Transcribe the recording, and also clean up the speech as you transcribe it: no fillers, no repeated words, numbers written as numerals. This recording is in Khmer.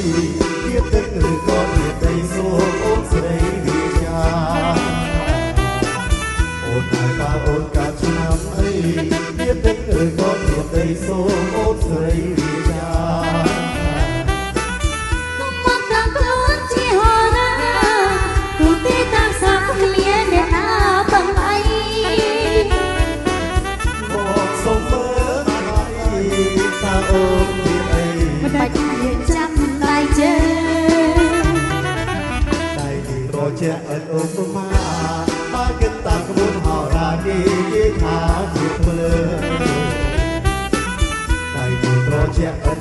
ទៀតទឹកឬក៏ទៀតដីសូមអូនស្រីវិជាអូនតែបើអូនកាត់ឆ្នាំអីទៀតទឹកឬក៏ទៀតដីសូមអូនស្រីវិជាអូនមានអីមិនបាច់និយាយចាំដៃជើដៃនេះរជាអត់អូនប្រមាបើគិតតាមក្បួនហោរាគេនិយាយថាជាភ្លើដៃនេះរជាអត់